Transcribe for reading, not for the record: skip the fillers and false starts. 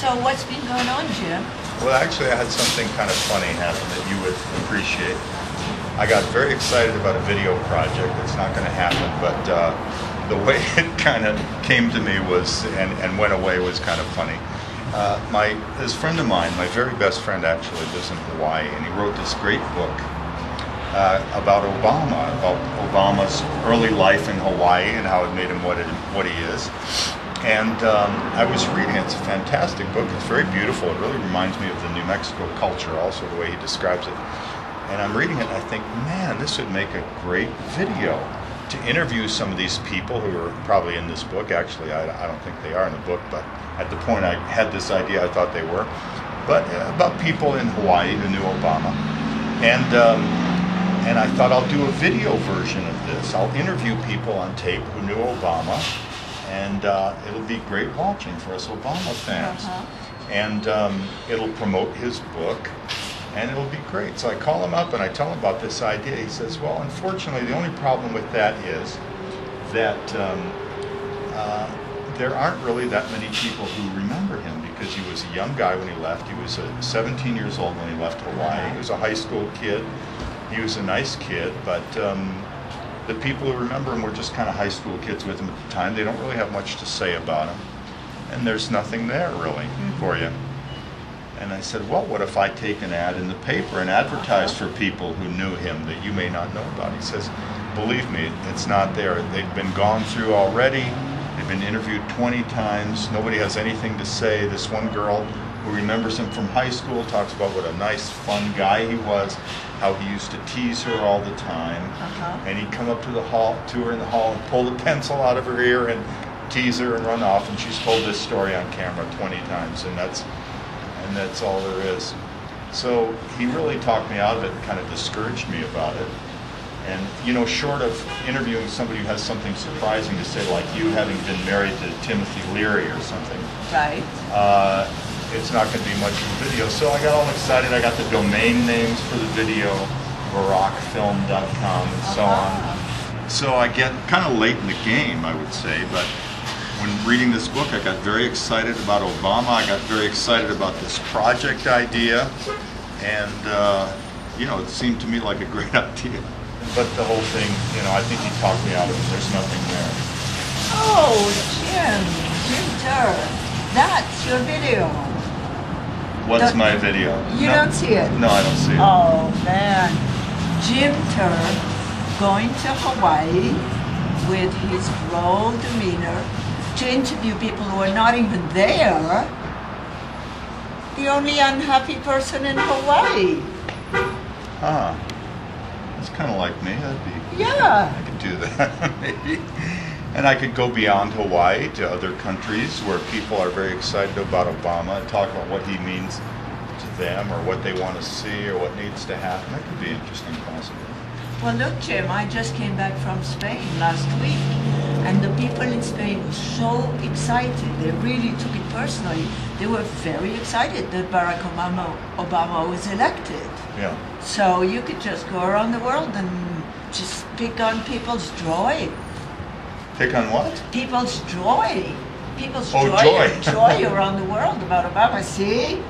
So what's been going on, Jim? Well, actually, I had something kind of funny happen that you would appreciate. I got very excited about a video project that's not going to happen, but the way it kind of came to me was, and went away, was kind of funny. This friend of mine, my very best friend actually, lives in Hawaii, and he wrote this great book about Obama's early life in Hawaii and how it made him what he is. And I was reading it. It's a fantastic book. It's very beautiful. It really reminds me of the New Mexico culture, also the way he describes it. And I'm reading it and I think, man, this would make a great video to interview some of these people who are probably in this book. Actually, I don't think they are in the book, but at the point I had this idea, I thought they were. But about people in Hawaii who knew Obama. And I thought I'll do a video version of this. I'll interview people on tape who knew Obama. And it'll be great watching for us Obama fans. And it'll promote his book, and it'll be great. So I call him up and I tell him about this idea. He says, well, unfortunately, the only problem with that is that there aren't really that many people who remember him, because he was a young guy when he left. He was 17 years old when he left Hawaii. He was a high school kid. He was a nice kid, but the people who remember him were just kind of high school kids with him at the time. They don't really have much to say about him. And there's nothing there really for you. And I said, well, what if I take an ad in the paper and advertise for people who knew him that you may not know about? He says, believe me, it's not there. They've been gone through already. They've been interviewed 20 times. Nobody has anything to say. This one girl who remembers him from high school talks about what a nice, fun guy he was, how he used to tease her all the time, and he'd come up to her in the hall and pull the pencil out of her ear and tease her and run off. And she's told this story on camera 20 times, and that's all there is. So he really talked me out of it and kind of discouraged me about it. And you know, short of interviewing somebody who has something surprising to say, like you having been married to Timothy Leary or something, Right. It's not going to be much of a video. So I got all excited. I got the domain names for the video, barackfilm.com and so on. So I get kind of late in the game, I would say, but when reading this book, I got very excited about Obama. I got very excited about this project idea, and you know, it seemed to me like a great idea. But the whole thing, you know, I think he talked me out of it. There's nothing there. Oh, Jim Turr, that's your video. What's my video? You don't see it? No, I don't see it. Oh, man. Jim Turr going to Hawaii with his droll demeanor to interview people who are not even there. The only unhappy person in Hawaii. That's kind of like me. Yeah. I could do that, maybe. And I could go beyond Hawaii to other countries where people are very excited about Obama and talk about what he means to them, or what they want to see, or what needs to happen. That could be interesting, possibly. Well, look, Jim, I just came back from Spain last week, and the people in Spain were so excited. They really took it personally. They were very excited that Barack Obama was elected. Yeah. So you could just go around the world and just pick on people's joy. Pick on what? People's joy. People's Oh, joy joy. around the world about Obama. See?